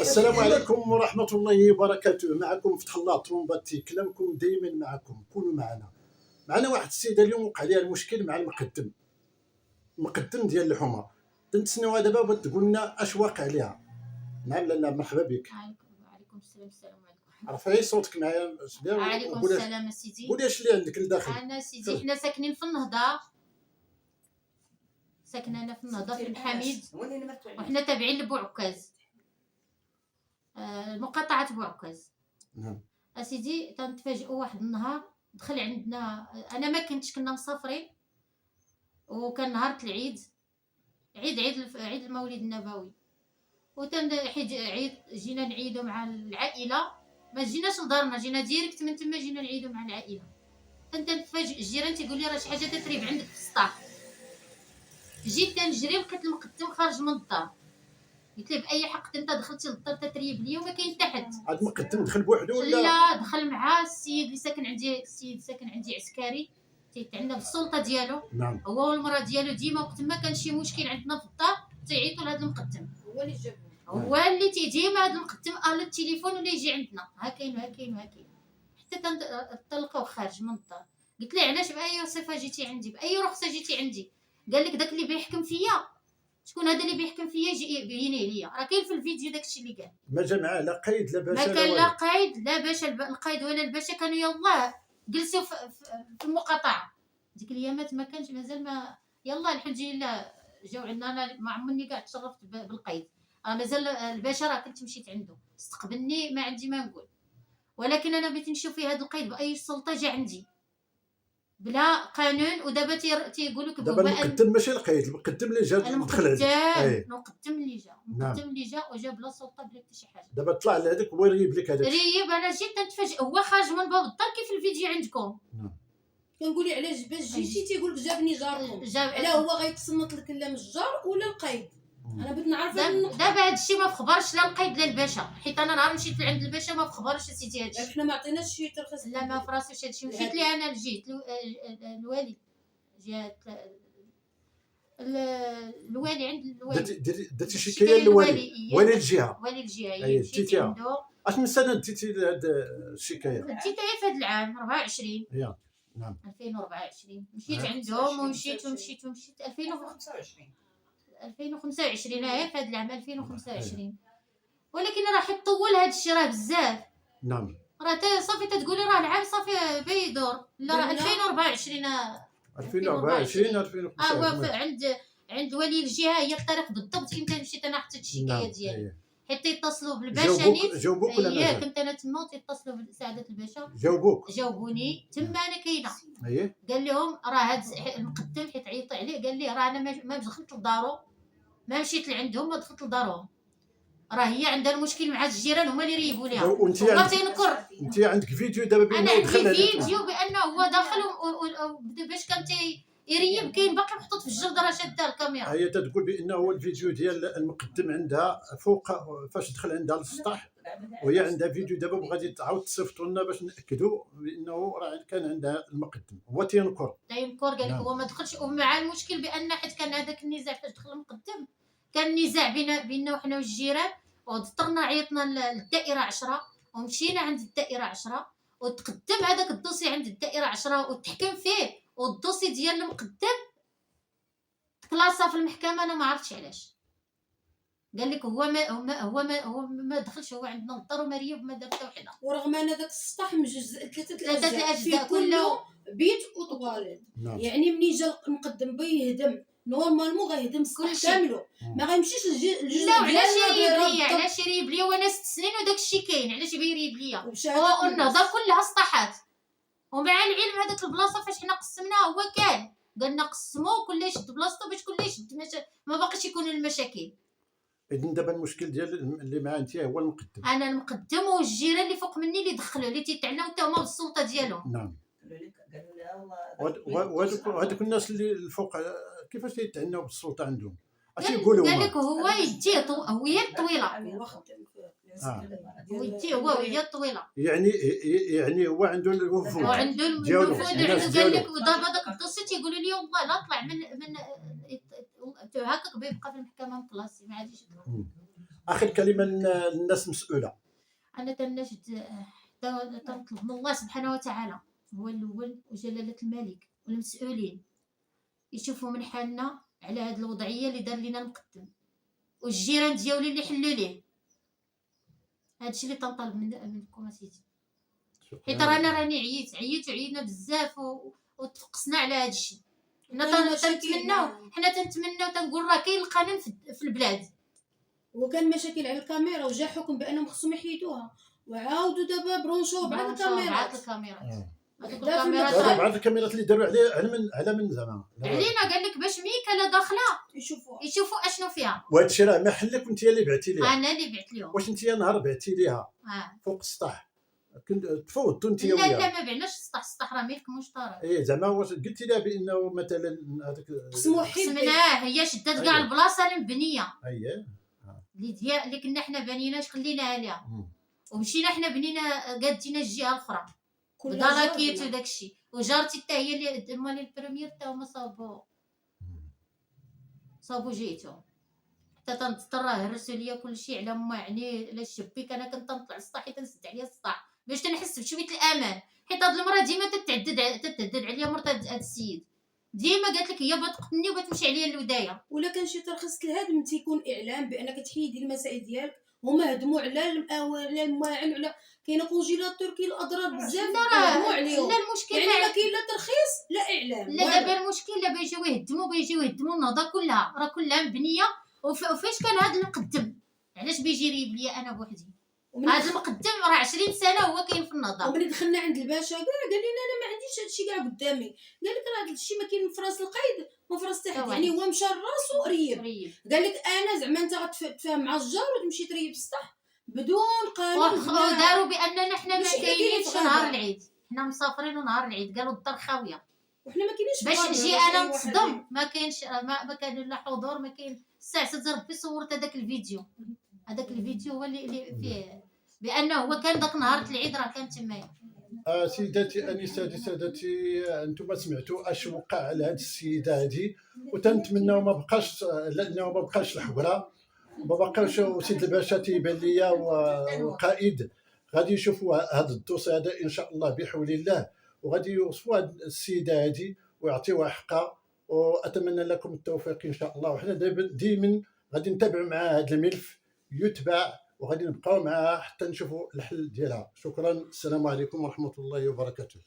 السلام عليكم ورحمة الله وبركاته. معكم فتح الله ترومباتي، كلامكم دائما معكم، كونوا معنا واحد السيدة اليوم وقع عليها المشكل مع المقدم ديال الحمى. تنتسناوها دابا باش تقول لنا اش واقع عليها. نعم لاله، مرحبا بك. وعليكم السلام. السلام عليكم. رفعي صوتك معايا. وعليكم السلام سيدي. قولي اش اللي عندك لداخل. انا سيدي حنا ساكنين في النهضة، ساكنه انا في النهضة في الحميد، وحنا تابعين لبوعكاز، مقاطعة بوعكاز. نعم اسيدي تنتفاجئوا واحد النهار دخل عندنا، انا ما كنتش، كنا مسافرين وكان نهار العيد، عيد المولد النبوي، عيد جينا نعيدوا مع العائله، ما جيناش لدارنا، جينا ديريكت من تما جينا نعيدوا مع العائله. انت نتفاجئ الجيران تيقول لي راه شي حاجه تتريب عندك في السطح. جيت تنجري لقيت المقدم خارج من الدار، قلت له باي حق انت دخلتي للدار تتريب ليا وما كاين حتى حد. هذا المقدم دخل بوحدو ولا لا؟ دخل مع السيد اللي ساكن عندي عسكري تيتعنى بالسلطه ديالو. نعم. هو والمراه ديالو ديما وقت ما كان شي مشكل عندنا في الدار تيعيطوا لهذا المقدم، هو اللي ديما هذا المقدم على التليفون ولا يجي عندنا ها كاين حتى تلقاو خارج من الدار. قلت له علاش باي صفه جيتي عندي، باي رخصه جيتي عندي؟ قال لك داك اللي بيحكم فيا، شكون هذا اللي بيحكم فيا يجي يبينيه ليا، راه كاين في الفيديو داكشي اللي قال. ما جا معاه لا قيد لا باشا؟ ما كان لا قيد لا باشا، القيد ولا الباشا، كانوا يلاه جلسوا في المقاطعه. ديك الايامات ما كانش مازال، ما يلا الحمد لله جاو عندنا. انا ما عمرني كاع تشرفت بالقيد، مازال الباشا راه كنت مشيت عنده استقبلني، ما عندي ما نقول، ولكن انا بغيت نشوف في هذا القيد باي سلطه جا عندي بلا قانون. ودابا تيقول لك دابا المقدم ماشي القيد، المقدم اللي جا دخل عليك. المقدم اللي جا وجا بلا سلطه بلا حتى شي حاجه. دابا طلع لهذاك هو ريب لك هذاك. ريب، انا جيت نتفاجئ هو خارج من باب الدار كيف الفيديو عندكم. كنقولي علاش باش جيتي تيقول لك جابني جاركم، علاه هو غيتصنت لك لا من الجار ولا القيد؟ انا بغيت نعرف دابا هذا الشيء ما فخبرش لا القيد لا الباشا، حيت انا نهار مشيت لعند الباشا ما فخبرش سيتي هذا الشيء. حنا ما عطيناش شي ترخيص. لا ما فراسيش هذا الشيء. مشيت لي انا لجيت الوالي، جات الوالي عند الوالي، درتي شكايه للوالي، والي الجهه، مشيت عنده. اش من سنه ديتي هاد الشكايه؟ ديتها في هذا العام 24. نعم 2024 مشيت عندهم ومشيت 2025 في هذا العام 2025. ولكن راه حيت طول هذا الشيء راه بزاف. نعم راه صافي تتقولي راه العام صافي بيدور، لا راه 2024 عند ولي الجهه هي الطريق بالضبط امتى مشيت انا حطيت الشكايه ديالي. حيت يتصلوا بالباشا نيت جاوبوك ولا مازال؟ كنت انا تما تيتصلوا بسعاده الباشا جاوبوني تما انا كاينه. قال لهم راه هذا المقدم حيت عيط عليه قال لي راه انا ما دخلت لدارو، ما مشيت لعندهم، ما دخلت لدارهم، راه هي عندها المشكل مع الجيران هما اللي ريبوا ليها. وانت عندك فيديو دابا بانه دخل؟ انا عندي فيديو بانه هو دخل باش كان يريب، كاين باقي محطوط في الجرد راه شاده الكاميرا. هي تتقول بانه هو الفيديو ديال المقدم عندها فوق فاش دخل عندها للسطح، وهي عندها فيديو دابا وغادي تعاود تصيفطوا لنا باش ناكدوا بانه راه كان عندها المقدم. هو تينكر قال لك هو ما دخلش. ومع المشكل بان حيت كان هذاك النزاع فاش دخل المقدم، كان نزاع بيننا وحنا والجيران، واضطرنا عيطنا للدائره 10 ومشينا عند الدائره 10 وتقدم هذاك الدوسي عند الدائره 10 وتحكم فيه، والدوسي ديال المقدم كلاسا في المحكمه. انا ما عرفتش علاش. قال لك هو ما دخلش، هو عندنا الدار وما ريب ما دار حتى وحده، ورغم ان داك السطح مجزء ثلاثه الاجزاء كله بيت وطواليت. يعني ملي جا المقدم بغى يهدم نورمالمون غيهدم السطح كامله، ما غيمشيش للجزء. لا علاش يريب ليا وانا 6 سنين وداك الشيء كاين؟ علاش يريب ليا؟ هو النهضه كلها سطحات، ومع العلم هذاك البلاصه فاش حنا قسمناها هو كان قالنا قسموا كل يشد بلاصتو باش كل يشد ما باقيش يكونوا المشاكل. اذن دابا المشكل ديال اللي معاه انت هو المقدم. انا المقدم والجيران اللي فوق مني اللي دخلوا اللي تيتعناو حتى هما بالسلطه ديالهم. نعم. وهذوك الناس اللي الفوق كيفاش تيتعناو بالسلطه عندهم؟ اش يقولوا؟ قال لك هو يديه هي الطويله، هو يديه الطويله، يعني هو عنده الوفود ديالو. قال لك ودابا داك الدوسي تيقولوا لي والله لا طلع من هكاك بيبقى في المحكمه مكلاسي ما عادش. اخر كلمه للناس المسؤوله. انا تناشد تنطلب من الله سبحانه وتعالى هو الاول وجلاله الملك والمسؤولين يشوفوا من حالنا على هذه الوضعيه اللي دار لنا المقدم، والجيران ديالي اللي حلوا ليه. هادشي اللي تنطلب منكم اسيدي، حيت راني عيينا بزاف وتفقسنا على هادشي. حنا تنتمناو تنقول راه كاين القانون في البلاد. وكان مشاكل على الكاميرا وجا حكم بانهم خصهم يحيدوها وعاودوا دابا برونشو بعض الكاميرات. بعض الكاميرات اللي داروا على من زعما علينا، قال لك باش ميكا لا داخله يشوفوا اشنو فيها. وهذا الشيء راه ما حلك وانت اللي بعتي ليها. انا اللي بعت لهم. واش انت نهار بعتي ليها فوق السطح كنت تفوضتوا انت وياها؟ لا ما بعناش السطح راه ملك مشترك. زعما واش قلتي لها بانه مثلا هذاك قسمناه، هي شدات كاع البلاصه المبنيه اللي كنا حنا بانيناش خليناها ليها، ومشينا حنا بنينا قادينا الجهه الاخرى بدراكيت وداكشي، وجارتي حتى هي اللي مالي البريمير حتى هما صابوا جيتهم حتى تنضطر هرسوا ليا كلشي على ما يعني لا الشبيك. انا كنت نطلع للسطح حتى نسد عليا السطح باش تنحس بشويه الامان، حيت هاد المراه ديما تتعدد عليا مرت هاد السيد، ديما قالت لك هي بغات تقتلني وبغات تمشي عليا للودايه. ولا كان شي ترخيص الهدم تيكون اعلام بانك تحيدي المسائل ديالك، هما هدموا على الماعن وعلى كاينه كونجيلاتور كاين الاضرار بزاف هدموا عليهم. لا المشكل يعني ما كاين لا ترخيص لا اعلام. لا دابا المشكل دابا يجيو يهدموا النهضه كلها، راه كلها مبنيه. وفاش كان هذا المقدم علاش بيجي يريب ليا انا بوحدي؟ هذا المقدم راه 20 سنه هو كاين في النهضه. وملي دخلنا عند الباشا قال لنا انا ما عنديش هادشي كاع قدامي، قال لك راه هادشي ما كاين في راس القيد وفي راس تحت، يعني هو مشى لراسو ريب. قال لك انا زعما انت غتفاهم مع الجار وتمشي تريب السطح بدون قانون. وداروا باننا حنا ما كاينينش نهار العيد، حنا مسافرين ونهار العيد قالوا الدار خاويه وحنا ما كاينينش باش نجي انا نتصدم. ما كاينش ما كان لا حضور، ما كاين. الساعه ربي صورت هذاك الفيديو هو اللي فيه بانه هو كان داك نهار العيد راه كان تمايا. سيداتي انساتي سادتي، انتم سمعتوا اش وقع على هذه السيده هذه، وتنتمناو ما بقاش لانه ما بقاش الحوره، ما بقاش سيد الباشا تيبان ليا والقائد غادي يشوفوا هذا الدوسي هذا ان شاء الله بحول الله، وغادي يوصفوا هذه السيده هذه ويعطيوها حقها، واتمنى لكم التوفيق ان شاء الله. وحنا دائما غادي نتابعوا مع هذا الملف يتبع، وغادي نبقاو معها حتى نشوفوا الحل ديالها. شكرا، السلام عليكم ورحمه الله وبركاته.